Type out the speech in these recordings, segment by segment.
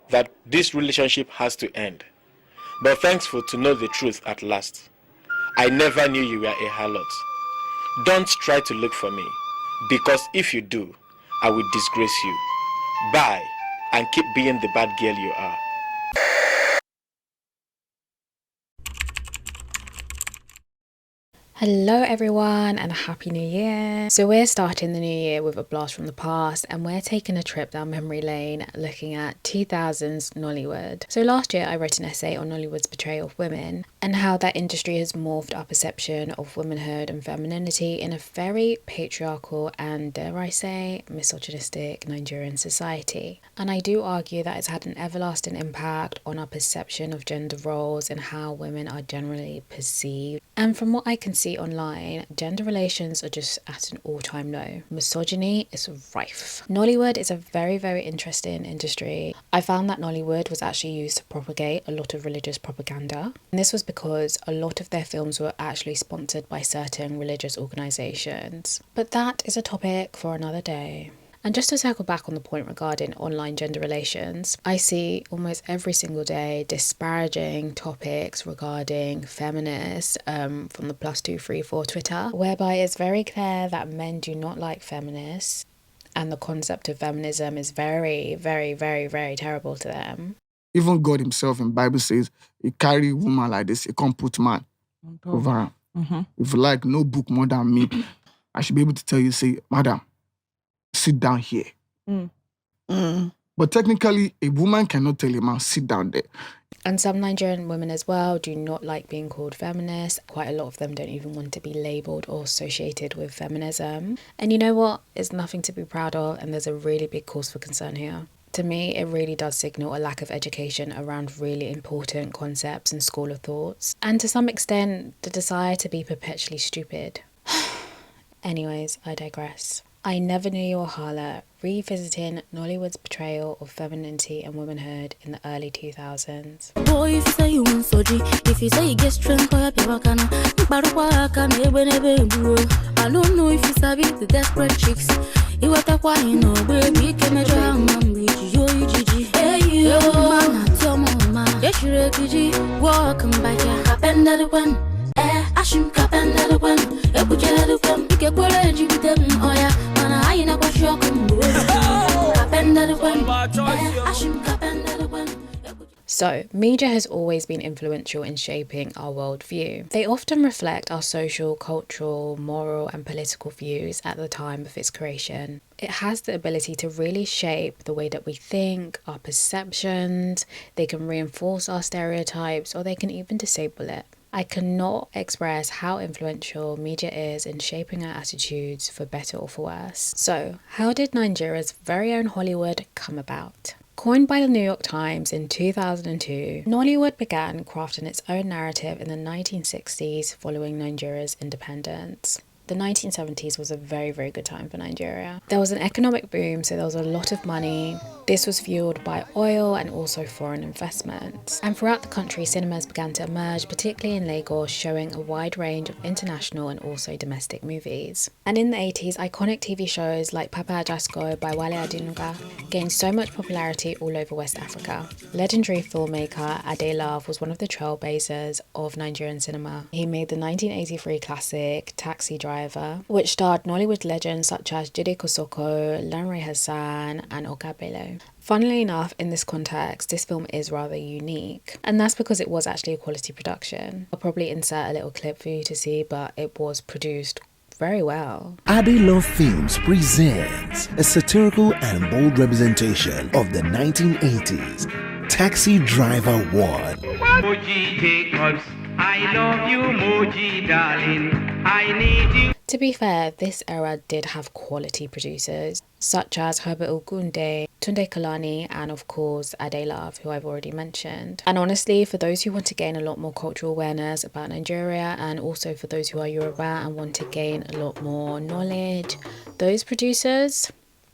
that this relationship has to end, but thankful to know the truth at last. I never knew you were a harlot. Don't try to look for me, because if you do, I will disgrace you. Bye, and keep being the bad girl you are. Hello everyone and Happy New Year! So we're starting the new year with a blast from the past, and we're taking a trip down memory lane looking at 2000s Nollywood. So last year I wrote an essay on Nollywood's portrayal of women and how that industry has morphed our perception of womanhood and femininity in a very patriarchal and, dare I say, misogynistic Nigerian society. And I do argue that it's had an everlasting impact on our perception of gender roles and how women are generally perceived. And from what I can see online, gender relations are just at an all-time low. Misogyny is rife. Nollywood is a very, very interesting industry. I found that Nollywood was actually used to propagate a lot of religious propaganda. And this was because a lot of their films were actually sponsored by certain religious organisations. But that is a topic for another day. And just to circle back on the point regarding online gender relations, I see almost every single day disparaging topics regarding feminists from the +234 Twitter, whereby it's very clear that men do not like feminists and the concept of feminism is very, very, very, very terrible to them. Even God himself in Bible says, he carry woman like this, he can't put man over her. Mm-hmm. If you like, no book more than me, I should be able to tell you, say, madam, sit down here. But technically, a woman cannot tell a man, sit down there. And some Nigerian women as well do not like being called feminists. Quite a lot of them don't even want to be labelled or associated with feminism. And you know what? It's nothing to be proud of, and there's a really big cause for concern here. To me, it really does signal a lack of education around really important concepts and school of thoughts. And to some extent, the desire to be perpetually stupid. Anyways, I digress. I Never Knew You Were a Harlot, revisiting Nollywood's portrayal of femininity and womanhood in the early 2000s. Boy, if you say you want soji, if you say you get strength, I don't know if you sabi the desperate chicks. You what a why no baby, can I try hey you, man, tell mama, yes you refugee, welcome back here, happen that one. I shouldn't cap and let it win. If we get it from, you get what I do with them. Oh yeah, man, I ain't a wash your cap and let it win. I shouldn't cap and let it win. So, media has always been influential in shaping our worldview. They often reflect our social, cultural, moral, and political views at the time of its creation. It has the ability to really shape the way that we think, our perceptions. They can reinforce our stereotypes, or they can even disable it. I cannot express how influential media is in shaping our attitudes for better or for worse. So, how did Nigeria's very own Hollywood come about? Coined by the New York Times in 2002, Nollywood began crafting its own narrative in the 1960s following Nigeria's independence. The 1970s was a very, very good time for Nigeria. There was an economic boom, so there was a lot of money. This was fueled by oil and also foreign investments. And throughout the country, cinemas began to emerge, particularly in Lagos, showing a wide range of international and also domestic movies. And in the 80s, iconic TV shows like Papa Ajasco by Wale Adenuga gained so much popularity all over West Africa. Legendary filmmaker Adelove was one of the trailblazers of Nigerian cinema. He made the 1983 classic Taxi Driver, which starred Nollywood legends such as Jide Kosoko, Lanre Hassan, and Oga Bello. Funnily enough, in this context, this film is rather unique, and that's because it was actually a quality production. I'll probably insert a little clip for you to see, but it was produced very well. Adelove Films presents a satirical and bold representation of the 1980s, Taxi Driver 1. Moji Jacobs, I love you, Moji darling. I need you. To be fair, this era did have quality producers, such as Herbert Ogunde, Tunde Kalani, and of course Adelove, who I've already mentioned. And honestly, for those who want to gain a lot more cultural awareness about Nigeria, and also for those who are Yoruba and want to gain a lot more knowledge, those producers,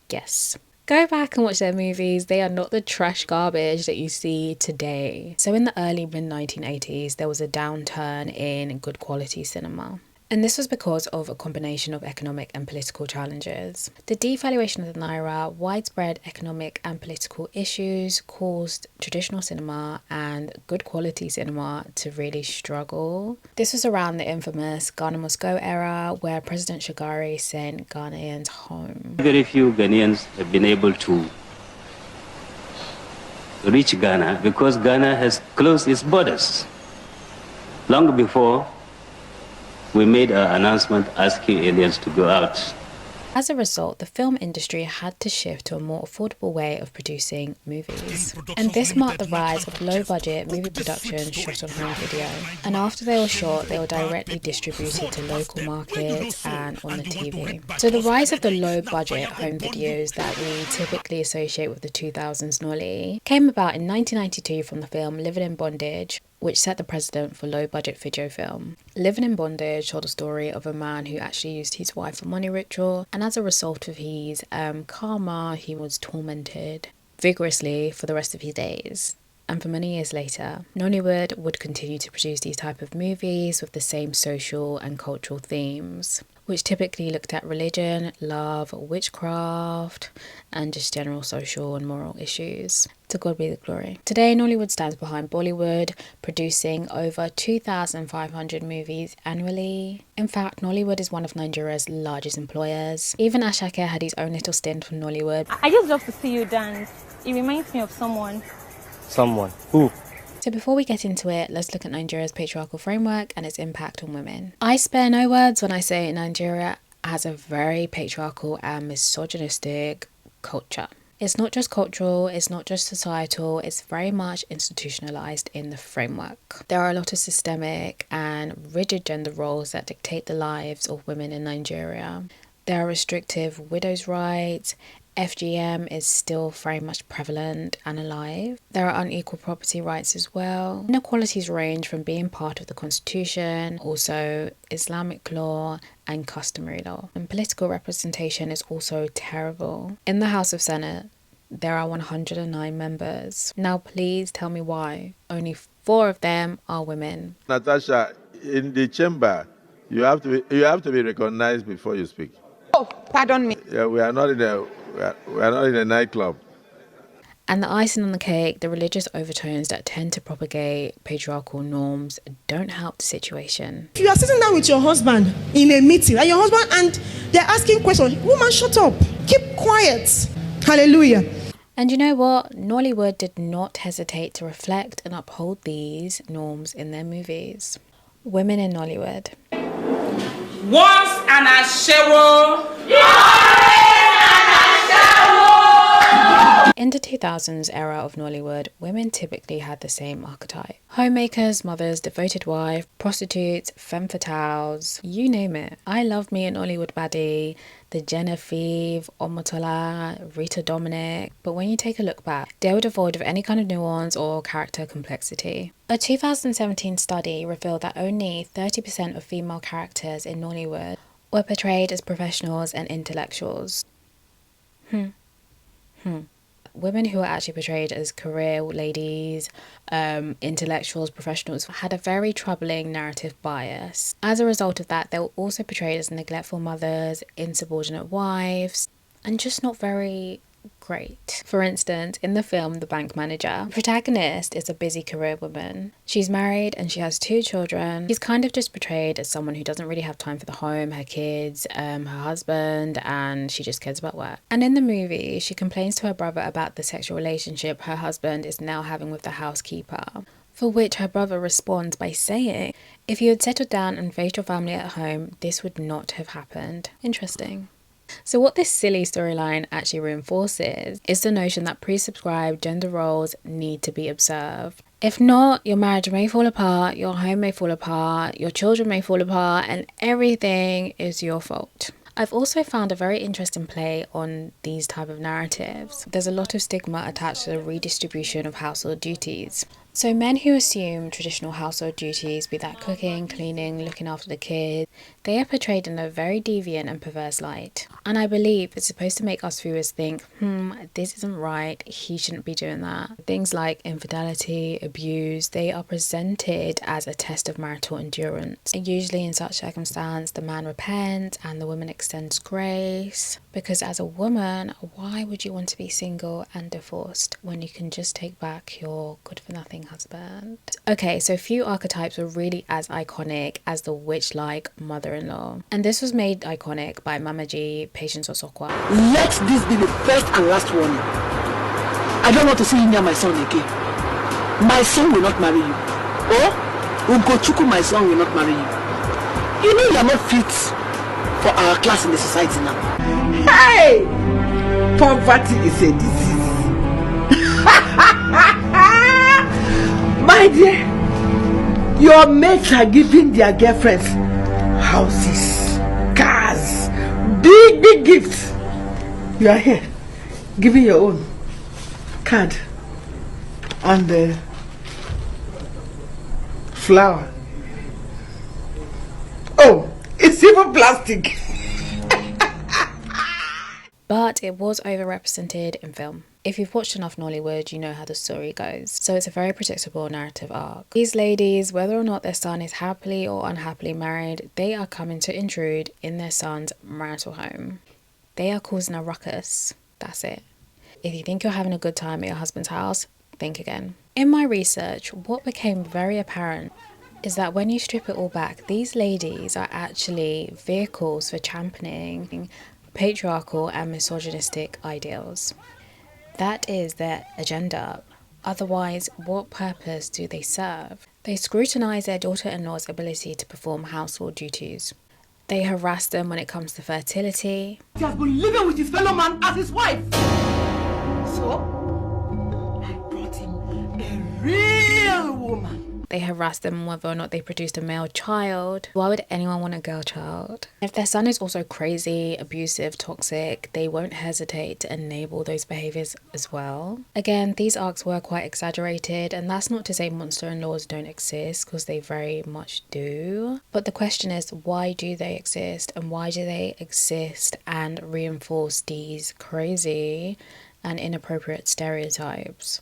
yes. Go back and watch their movies. They are not the trash garbage that you see today. So in the early mid-1980s, there was a downturn in good quality cinema. And this was because of a combination of economic and political challenges. The devaluation of the naira, widespread economic and political issues caused traditional cinema and good quality cinema to really struggle. This was around the infamous Ghana Must Go era, where President Shagari sent Ghanaians home. Very few Ghanaians have been able to reach Ghana because Ghana has closed its borders. Long before we made our announcement asking aliens to go out. As a result, the film industry had to shift to a more affordable way of producing movies. And this marked the rise of low-budget movie productions shot on home video. And after they were shot, they were directly distributed to local markets and on the TV. So the rise of the low-budget home videos that we typically associate with the 2000s Nolly came about in 1992 from the film Living in Bondage, which set the precedent for low-budget video film. Living in Bondage told a story of a man who actually used his wife for money ritual, and as a result of his karma, he was tormented vigorously for the rest of his days. And for many years later, Nollywood would continue to produce these type of movies with the same social and cultural themes, which typically looked at religion, love, witchcraft, and just general social and moral issues. To God be the glory. Today, Nollywood stands behind Bollywood, producing over 2,500 movies annually. In fact, Nollywood is one of Nigeria's largest employers. Even Aishaayanx had his own little stint from Nollywood. I just love to see you dance. It reminds me of someone. Someone? Who? So before we get into it, let's look at Nigeria's patriarchal framework and its impact on women. I spare no words when I say Nigeria has a very patriarchal and misogynistic culture. It's not just cultural, it's not just societal, it's very much institutionalized in the framework. There are a lot of systemic and rigid gender roles that dictate the lives of women in Nigeria. There are restrictive widows' rights. FGM is still very much prevalent and alive. There are unequal property rights as well. Inequalities range from being part of the constitution, also Islamic law and customary law. And political representation is also terrible. In the House of Senate, there are 109 members. Now please tell me why only 4 of them are women. Natasha, in the chamber, you have to be recognized before you speak. Oh, pardon me. Yeah, we are not in a nightclub. And the icing on the cake, the religious overtones that tend to propagate patriarchal norms don't help the situation. If you are sitting down with your husband in a meeting, and your husband and they're asking questions, woman, shut up, keep quiet. Hallelujah. And you know what? Nollywood did not hesitate to reflect and uphold these norms in their movies. Women in Nollywood. Once an ashewo. In the 2000s era of Nollywood, women typically had the same archetype. Homemakers, mothers, devoted wife, prostitutes, femme fatales, you name it. I love me an Nollywood baddie, the Genevieve, Omotola, Rita Dominic, but when you take a look back, they were devoid of any kind of nuance or character complexity. A 2017 study revealed that only 30% of female characters in Nollywood were portrayed as professionals and intellectuals. Women who were actually portrayed as career ladies, intellectuals, professionals, had a very troubling narrative bias. As a result of that, they were also portrayed as neglectful mothers, insubordinate wives, and just not very great. For instance, in the film The Bank Manager, the protagonist is a busy career woman. She's married and she has 2 children. She's kind of just portrayed as someone who doesn't really have time for the home, her kids, her husband, and she just cares about work. And in the movie, she complains to her brother about the sexual relationship her husband is now having with the housekeeper, for which her brother responds by saying, "If you had settled down and raised your family at home, this would not have happened." Interesting. So what this silly storyline actually reinforces is the notion that pre-subscribed gender roles need to be observed. If not, your marriage may fall apart, your home may fall apart, your children may fall apart, and everything is your fault. I've also found a very interesting play on these type of narratives. There's a lot of stigma attached to the redistribution of household duties. So men who assume traditional household duties, be that cooking, cleaning, looking after the kids, they are portrayed in a very deviant and perverse light. And I believe it's supposed to make us viewers think, this isn't right, he shouldn't be doing that. Things like infidelity, abuse, they are presented as a test of marital endurance. And usually in such circumstance, the man repents and the woman extends grace. Because as a woman, why would you want to be single and divorced when you can just take back your good-for-nothing husband? Okay, so few archetypes were really as iconic as the witch-like mother-in-law. And this was made iconic by Mama G, Patience Osokwa. Let this be the first and last warning. I don't want to see you near my son again. My son will not marry you. Or Ugochukwu, my son, will not marry you. You know you are not fit for our class in the society now. Hey! Poverty is a disease. My dear, your mates are giving their girlfriends houses, cars, big gifts. You are here giving your own card and flower. Oh, it's even plastic. But it was overrepresented in film. If you've watched enough Nollywood, you know how the story goes. So it's a very predictable narrative arc. These ladies, whether or not their son is happily or unhappily married, they are coming to intrude in their son's marital home. They are causing a ruckus. That's it. If you think you're having a good time at your husband's house, think again. In my research, what became very apparent is that when you strip it all back, these ladies are actually vehicles for championing patriarchal and misogynistic ideals. That is their agenda. Otherwise, what purpose do they serve? They scrutinize their daughter-in-law's ability to perform household duties. They harass them when it comes to fertility. He has been living with his fellow man as his wife. So, I brought him a real woman. They harass them whether or not they produced a male child. Why would anyone want a girl child? If their son is also crazy, abusive, toxic, they won't hesitate to enable those behaviours as well. Again, these arcs were quite exaggerated, and that's not to say monster-in-laws don't exist, because they very much do. But the question is, why do they exist? And why do they exist and reinforce these crazy and inappropriate stereotypes?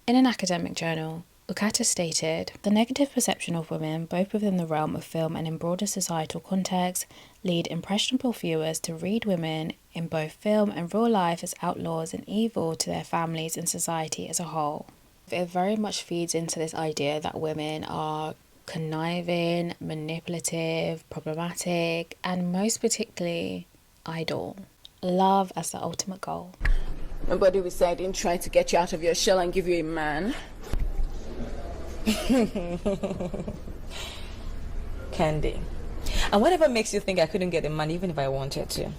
In an academic journal, Ukata stated, the negative perception of women, both within the realm of film and in broader societal context, lead impressionable viewers to read women in both film and real life as outlaws and evil to their families and society as a whole. It very much feeds into this idea that women are conniving, manipulative, problematic, and most particularly, idle. Love as the ultimate goal. Nobody will say I didn't try to get you out of your shell and give you a man. Candy. And whatever makes you think I couldn't get a man even if I wanted to?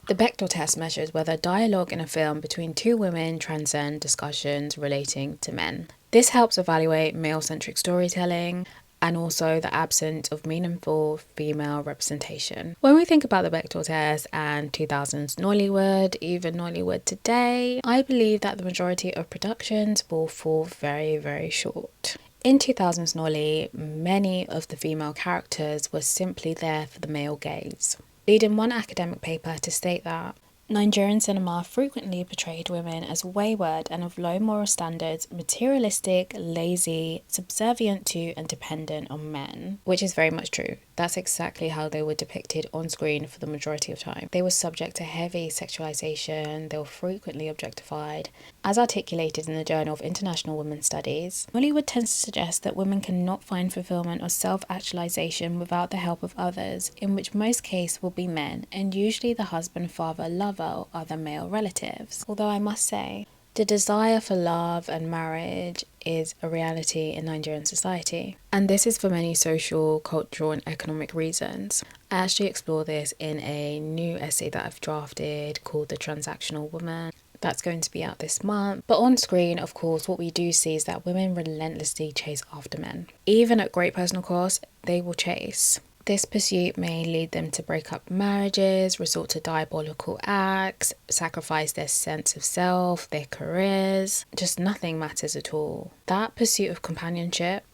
The Bechdel test measures whether dialogue in a film between two women transcend discussions relating to men. This helps evaluate male-centric storytelling and also the absence of meaningful female representation. When we think about the Bechdel test and 2000s Nollywood, even Nollywood today, I believe that the majority of productions will fall very, very short. In 2000s Nolly, many of the female characters were simply there for the male gaze, leading one academic paper to state that Nigerian cinema frequently portrayed women as wayward and of low moral standards, materialistic, lazy, subservient to and dependent on men, which is very much true. That's exactly how they were depicted on screen for the majority of time. They were subject to heavy sexualization, they were frequently objectified. As articulated in the Journal of International Women's Studies, Nollywood tends to suggest that women cannot find fulfillment or self-actualization without the help of others, in which most cases will be men, and usually the husband, father, lover, or other male relatives. Although I must say, the desire for love and marriage is a reality in Nigerian society. And this is for many social, cultural and economic reasons. I actually explore this in a new essay that I've drafted called The Transactional Woman. That's going to be out this month. But on screen, of course, what we do see is that women relentlessly chase after men. Even at great personal cost, they will chase. This pursuit may lead them to break up marriages, resort to diabolical acts, sacrifice their sense of self, their careers. Just nothing matters at all. That pursuit of companionship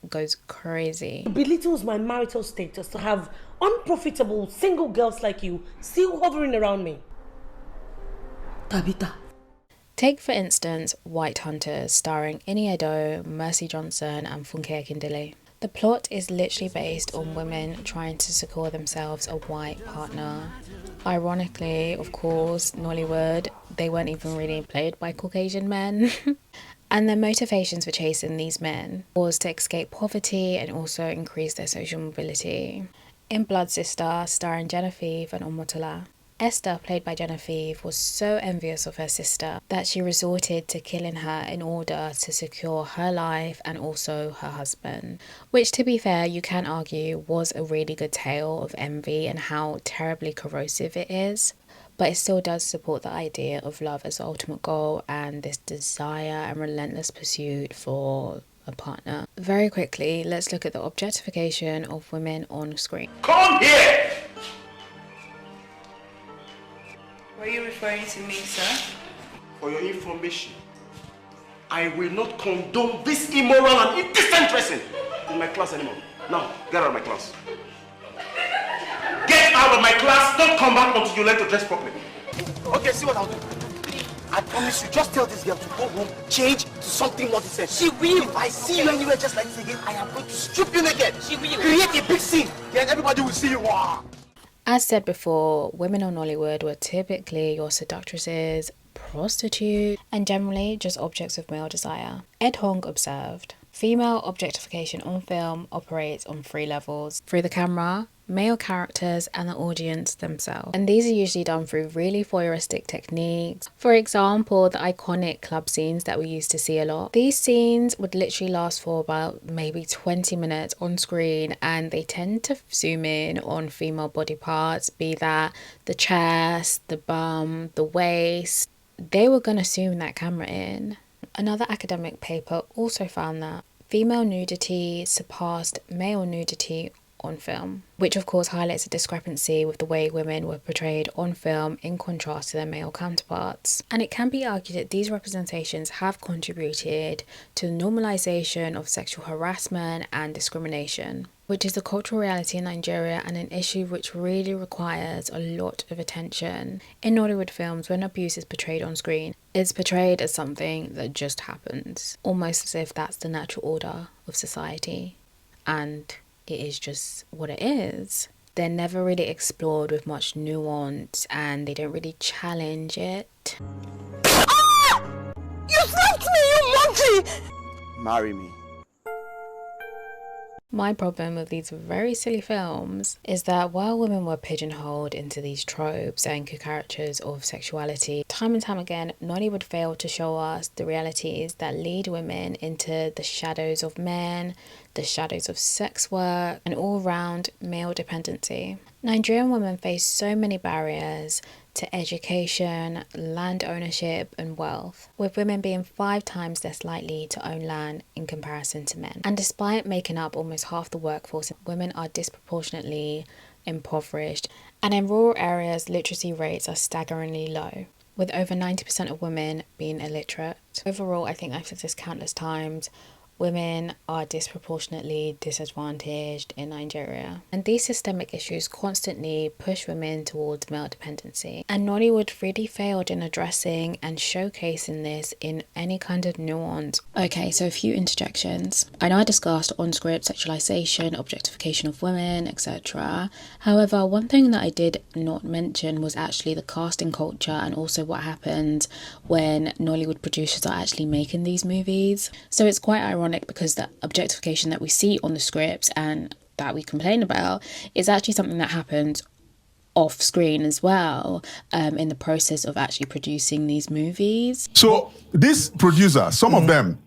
goes crazy. It belittles my marital status to have unprofitable single girls like you still hovering around me. Tabitha. Take, for instance, White Hunters, starring Ini Edo, Mercy Johnson, and Funke Akindele. The plot is literally based on women trying to secure themselves a white partner. Ironically, of course, Nollywood, they weren't even really played by Caucasian men. And their motivations for chasing these men was to escape poverty and also increase their social mobility. In Blood Sister, starring Genevieve and Omotola, Esther, played by Genevieve, was so envious of her sister that she resorted to killing her in order to secure her life and also her husband. Which, to be fair, you can argue was a really good tale of envy and how terribly corrosive it is. But it still does support the idea of love as the ultimate goal and this desire and relentless pursuit for a partner. Very quickly, let's look at the objectification of women on screen. Come here! Were you referring to me, sir? For your information, I will not condone this immoral and indecent dressing in my class anymore. Now, get out of my class. Get out of my class! Don't come back until you learn to dress properly. Okay, see what I'll do. I promise you, just tell this girl to go home, change to something more decent. She will! If I see you anywhere just like this again, I am going to strip you naked. She will! Create a big scene, then everybody will see you. Wow. As said before, women on Nollywood were typically your seductresses, prostitutes, and generally just objects of male desire. Ed Hong observed, female objectification on film operates on 3 levels: through the camera, male characters, and the audience themselves. And these are usually done through really voyeuristic techniques. For example, the iconic club scenes that we used to see a lot. These scenes would literally last for about maybe 20 minutes on screen, and they tend to zoom in on female body parts, be that the chest, the bum, the waist. They were going to zoom that camera in. Another academic paper also found that female nudity surpassed male nudity on film, which of course highlights a discrepancy with the way women were portrayed on film in contrast to their male counterparts. And it can be argued that these representations have contributed to the normalization of sexual harassment and discrimination, which is a cultural reality in Nigeria and an issue which really requires a lot of attention. In Nollywood films, when abuse is portrayed on screen, it's portrayed as something that just happens, almost as if that's the natural order of society. And it is just what it is. They're never really explored with much nuance and they don't really challenge it. Ah! You slapped me, you monkey! Marry me. My problem with these very silly films is that while women were pigeonholed into these tropes and caricatures of sexuality, time and time again, Nollywood failed to show us the realities that lead women into the shadows of men, the shadows of sex work, and all-round male dependency. Nigerian women face so many barriers to education, land ownership, and wealth, with women being 5 times less likely to own land in comparison to men. And despite making up almost half the workforce, women are disproportionately impoverished, and in rural areas, literacy rates are staggeringly low, with over 90% of women being illiterate. Overall, I think I've said this countless times, women are disproportionately disadvantaged in Nigeria. And these systemic issues constantly push women towards male dependency. And Nollywood really failed in addressing and showcasing this in any kind of nuance. Okay, so a few interjections. I know I discussed on-script sexualization, objectification of women, etc. However, one thing that I did not mention was actually the casting culture and also what happens when Nollywood producers are actually making these movies. So it's quite ironic because the objectification that we see on the scripts and that we complain about is actually something that happens off screen as well, in the process of actually producing these movies. So these producers, some of them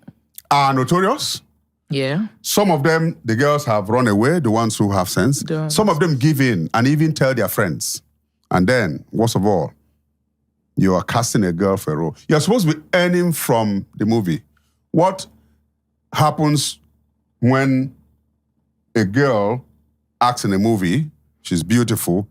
are notorious. Yeah. Some of them, the girls have run away, the ones who have sense. Some of them give in and even tell their friends. And then, worst of all, you are casting a girl for a role. You're supposed to be earning from the movie. What happens when a girl acts in a movie, she's beautiful,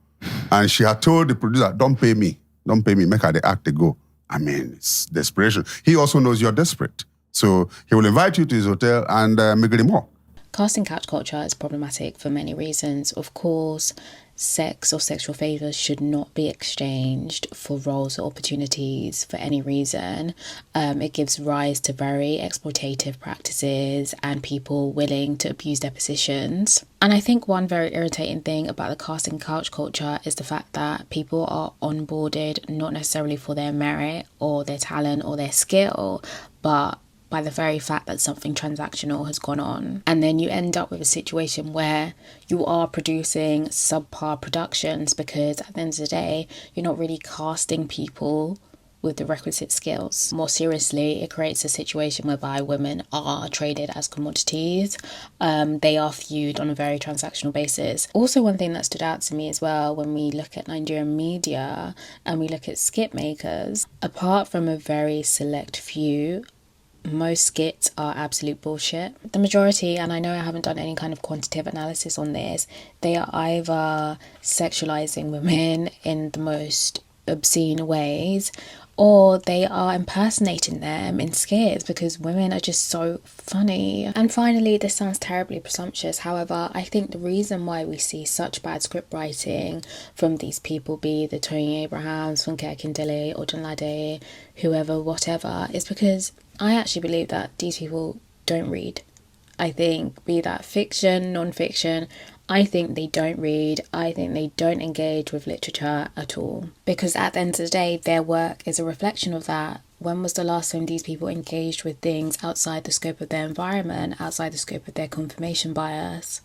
and she had told the producer, don't pay me, make her the act they go. I mean, it's desperation. He also knows you're desperate. So he will invite you to his hotel and make it more. Casting couch culture is problematic for many reasons. Of course, sex or sexual favours should not be exchanged for roles or opportunities for any reason. It gives rise to very exploitative practices and people willing to abuse their positions. And I think one very irritating thing about the casting couch culture is the fact that people are onboarded not necessarily for their merit or their talent or their skill, but by the very fact that something transactional has gone on. And then you end up with a situation where you are producing subpar productions because at the end of the day, you're not really casting people with the requisite skills. More seriously, it creates a situation whereby women are traded as commodities. They are viewed on a very transactional basis. Also, one thing that stood out to me as well when we look at Nigerian media and we look at skit makers, apart from a very select few, most skits are absolute bullshit. The majority, and I know I haven't done any kind of quantitative analysis on this, they are either sexualizing women in the most obscene ways, or they are impersonating them in skits because women are just so funny. And finally, this sounds terribly presumptuous, however, I think the reason why we see such bad script writing from these people, be the Tony Abrahams, Funke Akindele, Odunlade, whoever, whatever, is because I actually believe that these people don't read. I think, be that fiction, non-fiction, I think they don't read. I think they don't engage with literature at all. Because at the end of the day, their work is a reflection of that. When was the last time these people engaged with things outside the scope of their environment, outside the scope of their confirmation bias?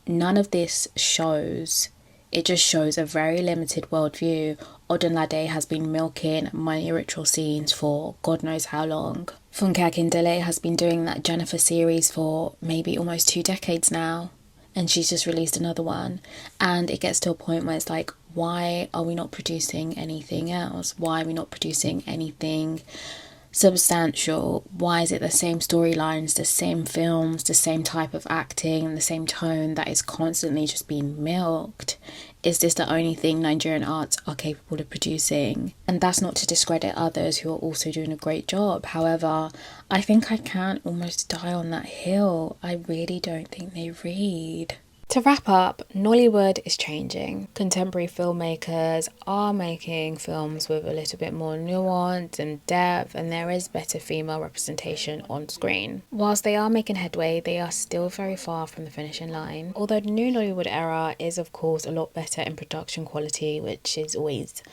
None of this shows. It just shows a very limited worldview. Odunlade has been milking money ritual scenes for God knows how long. Funke Akindele has been doing that Jennifer series for maybe almost 2 decades now. And she's just released another one. And it gets to a point where it's like, why are we not producing anything else? Why are we not producing anything substantial? Why is it the same storylines, the same films, the same type of acting, and the same tone that is constantly just being milked? Is this the only thing Nigerian arts are capable of producing? And that's not to discredit others who are also doing a great job. However, I think I can almost die on that hill. I really don't think they read. To wrap up, Nollywood is changing. Contemporary filmmakers are making films with a little bit more nuance and depth, and there is better female representation on screen. Whilst they are making headway, they are still very far from the finishing line. Although the new Nollywood era is of course a lot better in production quality, which is always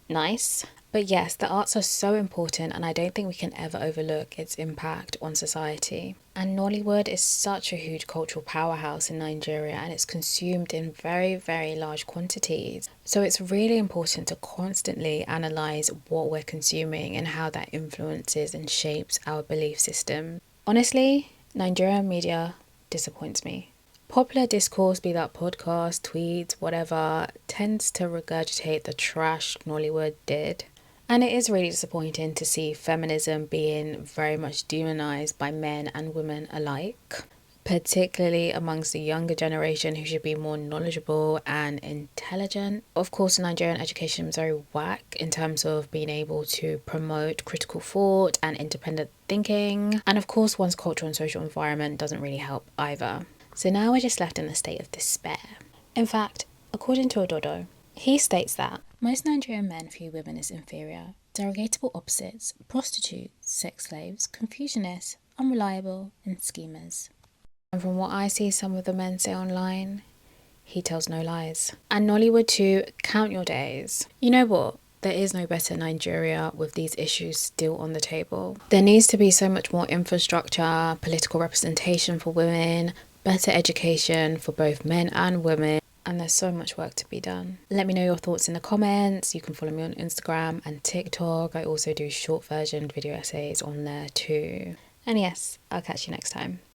nice. But yes, the arts are so important, and I don't think we can ever overlook its impact on society. And Nollywood is such a huge cultural powerhouse in Nigeria, and it's consumed in very, very large quantities. So it's really important to constantly analyse what we're consuming and how that influences and shapes our belief system. Honestly, Nigerian media disappoints me. Popular discourse, be that podcasts, tweets, whatever, tends to regurgitate the trash Nollywood did. And it is really disappointing to see feminism being very much demonised by men and women alike, particularly amongst the younger generation who should be more knowledgeable and intelligent. Of course, Nigerian education is very whack in terms of being able to promote critical thought and independent thinking. And of course, one's cultural and social environment doesn't really help either. So now we're just left in a state of despair. In fact, according to Ododo, he states that most Nigerian men view women as inferior, derogatable opposites, prostitutes, sex slaves, confusionists, unreliable, and schemers. And from what I see some of the men say online, he tells no lies. And Nollywood too, count your days. You know what? There is no better Nigeria with these issues still on the table. There needs to be so much more infrastructure, political representation for women, better education for both men and women. And there's so much work to be done. Let me know your thoughts in the comments. You can follow me on Instagram and TikTok. I also do short version video essays on there too. And yes, I'll catch you next time.